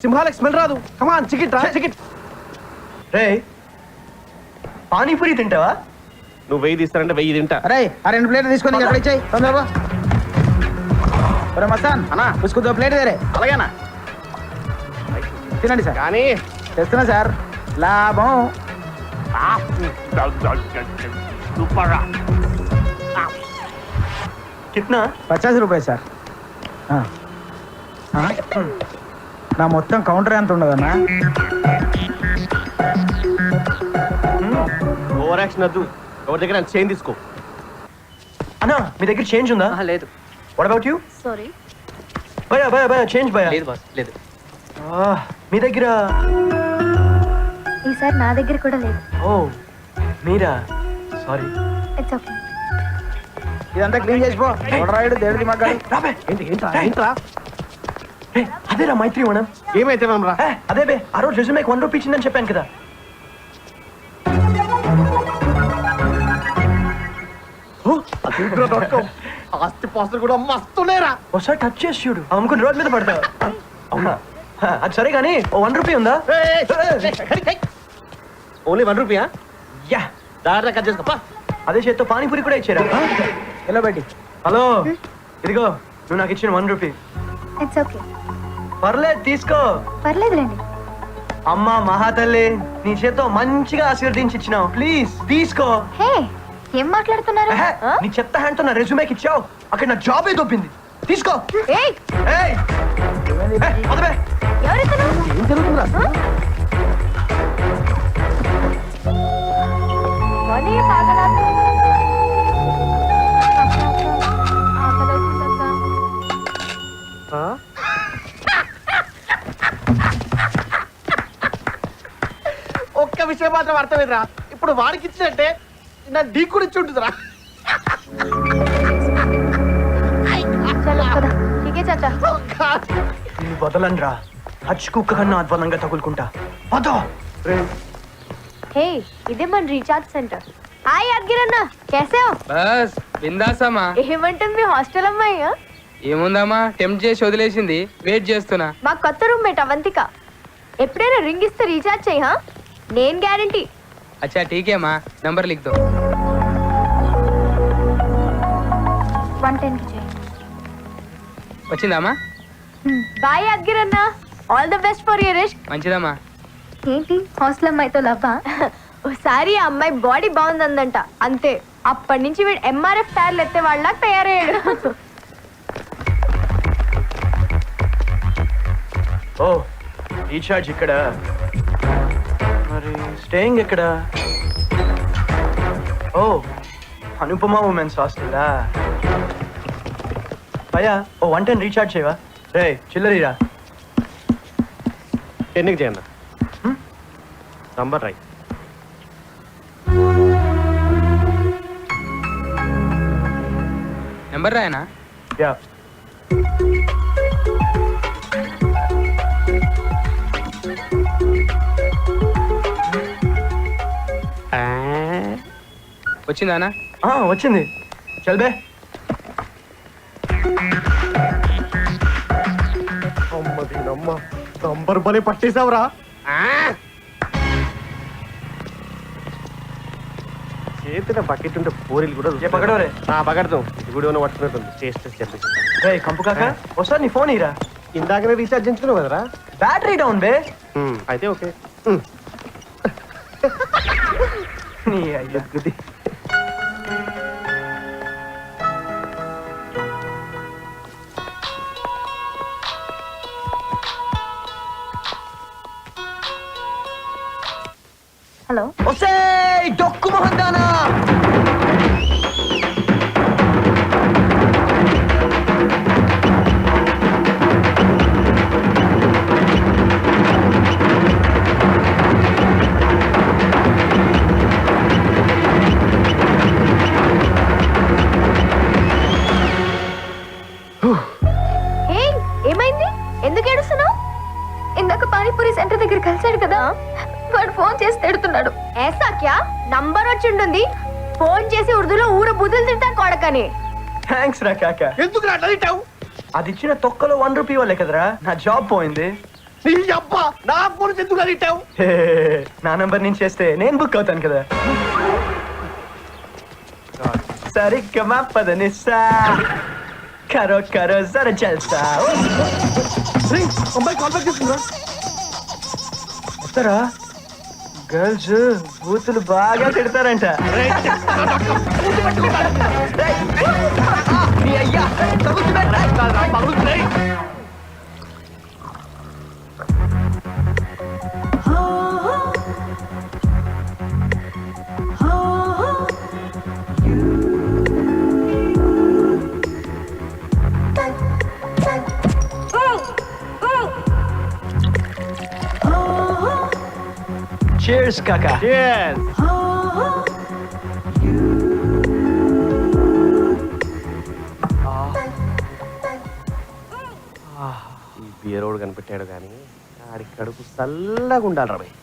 సింహాలకు smell రాదు. కమాన్ చికెట్ రా చికెట్. రే పానీపూరి తింటావా? నువ్వు 1000 తీస్తానంటే 1000 తింటా. అరే ఆ 2 ప్లేట్లు తీసుకొని ఎక్కడ ఇచ్చాయి తొందరగా. ఒరే మస్తాన్ అన్నా उसको 2 ప్లేట్ దేరే. అలాగేనా? తినండి సార్. కానీ తెస్తున్నా సార్. లాభం. కిట్నా? 50 రూపాయలు సార్. నా మొత్తం కౌంటర్ ఎంత ఉండదన్నా? ఓవర్ యాక్షన్ వద్దు. ఎవరి దగ్గర చైన్ తీసుకో. అన్నా మీ దగ్గర చేంజ్ ఉందా? లేదు. What about you? సారీ. భయా భయా భయా చేంజ్ భయా. లేదు బాస్, లేదు. మీ దగ్గర? ఈసారి నా దగ్గర కూడా లేదు. ఓ మీరా? సారీ. It's okay. ఇదంతా క్లీన్ చేసిపో. రాయుడు దేవుడి మగ్గాడు. రాబే. ఏంటి ఏంట్రా? అదేరా మైత్రి మనం. ఏమైతే మనం రా. అదే బే ఆ రోజు రెజ్యూమేకి 1 రూపీ ఇచ్చిందని చెప్పాను కదా. ఆస్తి పాస్తులు కూడా మస్తున్నాయిరా. ఒకసారి టచ్ చేసి చూడు అమ్ముకుని రోడ్ మీద పడతావు. అవునా? అది సరే కానీ ఓ 1 రూపీ ఉందా? ఓన్లీ 1 రూపీయా? యా దారిలో కట్ చేసుకో. అదే చేత్తో పానీపూరి కూడా ఇచ్చారా? ఎలా పెట్టి? హలో ఇదిగో నువ్వు నాకు ఇచ్చిన 1 రూపీ. It's okay. పర్లేదు తీసుకో. పర్లేదులేండి. అమ్మా మహాతల్లి నీ చేత్తో మంచిగా ఆశీర్వదించి ఇచ్చినావు. ప్లీజ్ తీసుకో. హే ఏం మాట్లాడుతున్నారు? ఎహె, నీ చెత్త హ్యాండ్ తో నా రెజ్యూమేకి ఇచ్చావు. అక్కడ నా జాబ్ ఏ దొబ్బింది. తీసుకో. ఏయ్ ఏయ్ వదబే. ఎవరితను? ఏం జరుగుతుందిరా? వనే పాగలా. ఆకలేస్తుందా? ఒక్క విషయం మాత్రం అర్థమైందిరా. ఇప్పుడు వాడికి ఇచ్చినట్టే నా డీ కూడా ఇచ్చి ఉంటుందిరా. చలో కదా. ఠీకే చాచా. నీ వదలనరా. హచ్ కుక్క కన్నా అధ్వానంగా తగులుకుంటా. వదో. హే ఇదే మన రీఛార్జ్ సెంటర్. హాయ్ అగ్గిరన్న कैसे हो? బస్ బిందాసమ్మా. ఏమంటుంది మీ హాస్టల్ అమ్మాయి? ఏముందమ్మా, టెంప్ట్ చేసి వదిలేసింది. వెయిట్ చేస్తున్నా. మా కొత్త రూమ్మేట్ అవంతిక. ఎప్పుడైనా రింగ్ ఇస్తే రీఛార్జ్ చేయి. నేను గ్యారంటీ. అచ్చా ఠీకేమా, నంబర్ లిఖ్ దో. 110 కి చేయి. వచ్చిందమ్మా? బాయ్ అగ్గిరన్న. All the best for your risk. మంచిదమ్మా. ఏంటి హాస్టల్ అమ్మాయితో లవ్వా? ఓసారి ఆ అమ్మాయి బాడీ బాగుందందంట. అంతే అప్పటి నుంచి వీడు ఎంఆర్ఎఫ్ టైర్లు ఎత్తే వాళ్ళ తయారయ్యాడు. ఓ రీఛార్జ్ ఇక్కడ. మరి స్టేయింగ్ ఎక్కడ? ఓ అనుపమ ఉమెన్స్ హాస్టల్లా. భయ్యా ఓ 110 రీఛార్జ్ చేయవా? రే చిల్లరీరా. ఎన్నికి చేయండి నంబర్ రైట్. నెంబర్ రాయనా? యా వచ్చిందానా? వచ్చింది. చల్బే. అమ్మ నంబర్ బలి పట్టేసావురా. చేతిన బకెట్ ఉంటే పూరీలు కూడా ఏ పకడోరే. పకడతాం. ఇప్పుడు పట్టుకున్నట్టుంది. టేస్ట్ చెప్పేసి. రే కంపు కాక ఒకసారి నీ ఫోన్ ఇరా. ఇందాకనే రీఛార్జ్ చేయించుకున్నావు కదరా. బ్యాటరీ డౌన్ బే. అయితే ఓకే. నీ అయ్యా గుది. హలో ఒసే డొక్కు మొహందానా. ఏమైంది? ఎందుకు ఏడుస్తున్నావు? ఇందాక పానీపూరి సెంటర్ దగ్గర కలిసాడు కదా, వాడు ఫోన్ చేసి తిడుతున్నాడు. ఏసా క్యా? నంబర్ వచ్చి ఉంటుంది. ఫోన్ చేసి ఉర్దూలో ఊర బుద్ధులు తింటా కొడకని. థ్యాంక్స్ రా కాక. ఎందుకు అట్లా తింటావు? అది ఇచ్చిన తొక్కలో 1 రూపీ వాళ్ళే కదరా నా జాబ్ పోయింది. నీ అబ్బా నా ఫోన్ ఎందుకు అడిగావు? నా నంబర్ నుంచి చేస్తే నేను బుక్ అవుతాను కదా. సరిగ్గా పదనిస్తా కరో కరో జర జల్సా. అమ్మాయి కాల్ బ్యాక్ చేస్తుందా? వస్తారా? గర్ల్స్ బూతులు బాగా తిడతారంట. నీ అయ్యా Cheers, Kaka. Yes. ఈ బీరోడు కనిపెట్టాడు కానీ ఆడి కడుపు చల్లగా ఉండాలి రా భయ్.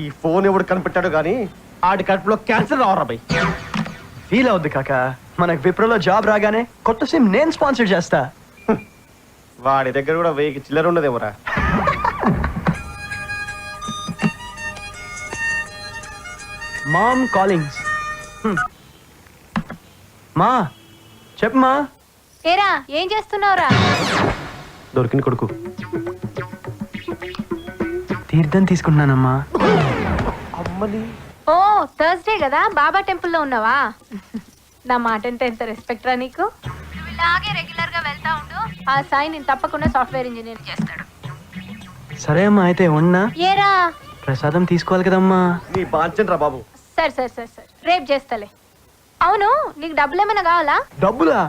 ఈ ఫోన్ ఎవడు కనిపెట్టాడు కానీ ఆడి కడుపులో క్యాన్సర్ రావరా భయ్. ఫీల్ అవుద్ది కాకా, మనకు విప్రోలో జాబ్ రాగానే కొత్త సిమ్ నేను స్పాన్సర్ చేస్తా. వాడి దగ్గర కూడా 1000 చిల్లర ఉండదేమోరా. మామ్ కాలింగ్స్. మా చెప్పమా. ఏరా ఏం చేస్తున్నావురా? దొరికిన కొడుకు తీర్థం తీసుకుంటున్నానమ్మా. అమ్మని ఓ థర్స్డే కదా, బాబా టెంపుల్లో ఉన్నావా? నా మాట అంటే ఎంత రెస్పెక్ట్ రా నీకు. నువ్వు ఇలాగే రెగ్యులర్ గా వెళ్తా ఉండు, ఆ సాయి నేను తప్పకుండా సాఫ్ట్వేర్ ఇంజనీర్ చేస్తాడు. సరే అమ్మా, అయితే ఉన్నా. ఏరా ప్రసాదం తీసుకోవాలి కదమ్మా. నీ బాంచన్ రా బాబు. సరే సరే సరే సరే రేపు చేస్తలే. అవును నీకు డబ్బులు ఏమైనా కావాలా? డబ్బులా?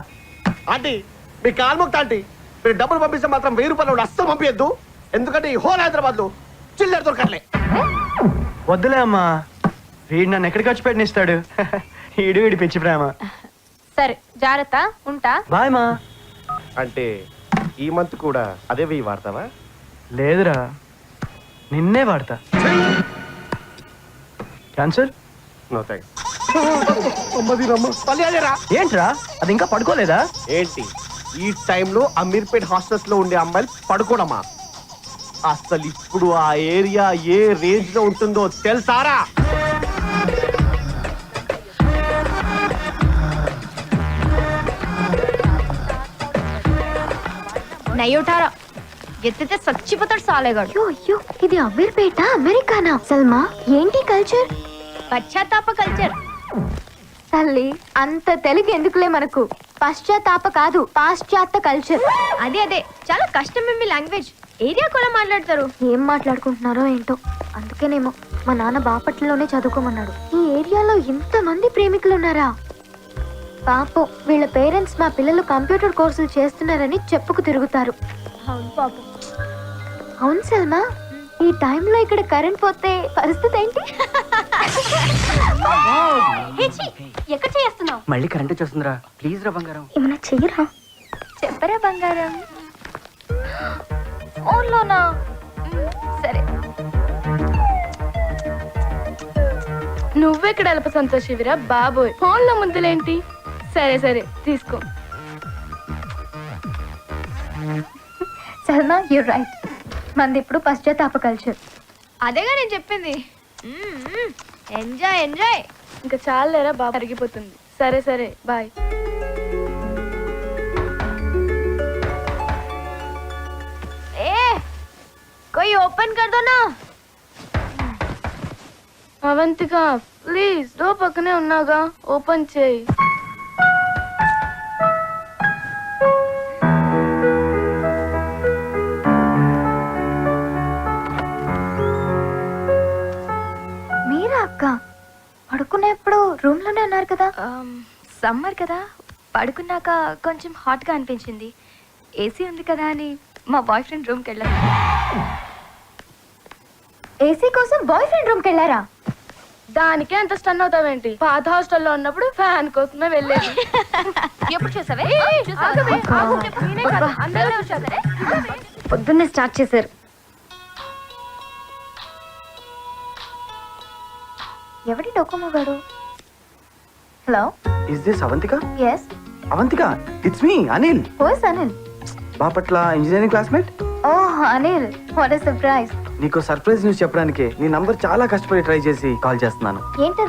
ఆంటీ మీ కాల్మొక్త ఆంటీ, మీరు డబ్బులు పంపిస్తే మాత్రం 1000 రూపాయలు అస్సలు పంపించద్దు. ఎందుకంటే ఈ హోల్ హైదరాబాద్ లో చిల్లర దొరకట్లే. వద్దులే అమ్మా, వీడు నన్ను ఎక్కడికి వచ్చి పెట్టినిస్తాడు. వీడి పిచ్చి ప్రేమ. సరే జాగ్రత్త, ఉంటా. బాయ్ మా. అంటే ఈ మంత్ కూడా అదే 1000 వాడతావా? లేదురా, నిన్నే వాడతా. క్యాన్సర్? No thanks. ఏంట్రా అది ఇంకా పడుకోలేదా? ఏంటి ఈ టైంలో అమీర్పేట్ హాస్టల్స్ లో ఉండే అమ్మాయిలు పడుకోవడమా? అసలు ఇప్పుడు ఆ ఏరియా ఏ రేంజ్ లో ఉంటుందో తెలుసారా? నయ్యోటారా ఎత్తితే చచ్చిపోతాడు సాలేగాడు. అయ్యో ఇది అమీర్పేట అమెరికానా? సల్మా ఏంటి కల్చర్? పశ్చాత్తాప కల్చర్. తల్లి అంత తెలుగు ఎందుకులే మనకు. పశ్చాత్తాప కాదు, పాశ్చాత్య కల్చర్. అదే అదే చాలా కష్టం. మీ లాంగ్వేజ్ ఏరియా కూడా మాట్లాడతారు. ఏం మాట్లాడుకుంటున్నారో ఏంటో. అందుకేనేమో మా నాన్న బాపట్లలోనే చదువుకోమన్నాడు. ఈ ఏరియాలో ఇంతమంది ప్రేమికులు ఉన్నారా? పాపం వీళ్ళ పేరెంట్స్ మా పిల్లలు కంప్యూటర్ కోర్సులు చేస్తున్నారని చెప్పుకు తిరుగుతారు. అవును పాపం. అవును సల్మా, ఈ టైంలో ఇక్కడ కరెంట్ పోతే పరిస్థితి ఏంటి? ఎక్కడ చేస్తున్నావు? మళ్ళీ కరెంట్ వచ్చేస్తుందిరా, ప్లీజ్ రా బంగారం. ఏమన్నా చెయ్యరా? చెప్పరా బంగారం. ఫోన్లోనా? సరే. నువ్వెక్కడ అల్ప సంతోషివిరా బాబోయ్, ఫోన్లో ముందులేంటి? సరే సరే తీసుకో. సల్మా యూ రైట్, మంది ఇప్పుడు పశ్చాత్తాప కల్చర్. అదేగా నేను చెప్పింది. Enjoy enjoy. ఇంకా చాలేరా బాబు, అరిగిపోతుంది. సరే సరే బాయ్. कोई ओपन कर दो ना. అవంతిక ప్లీజ్, డో పక్కనే ఉన్నాగా, ఓపెన్ చేయి. మీరా అక్క? పడుకునేప్పుడు రూమ్ లోనే ఉన్నారు కదా? సమ్మర్ కదా, పడుకున్నాక కొంచెం హాట్గా అనిపించింది. ఏసీ ఉంది కదా అని మా బాయ్ ఫ్రెండ్ రూమ్కి వెళ్ళాను. ఏసీ కోసం బాయ్ ఫ్రెండ్ రూమ్కి వెళ్ళారా? దానికే అంత స్టన్ అవుతావేంటి? పాత హాస్టల్లో ఉన్నప్పుడు ఫ్యాన్ కోసమే వెళ్ళేది. ఎప్పుడు చూసావే? పొద్దున్నే స్టార్ట్ చేశారు. ఎవడి డొకోమో గాడు? Hello, is this Avantika? Yes. Avantika, it's me Anil. ఓస్ Anil. Bapatla engineering classmate. Oh Anil, what a surprise. నీకు సర్ప్రైజ్ న్యూస్ చెప్పడానికి నీ నంబర్ చాలా కష్టపడి ట్రై చేసి కాల్ చేస్తున్నాను. ఏంటి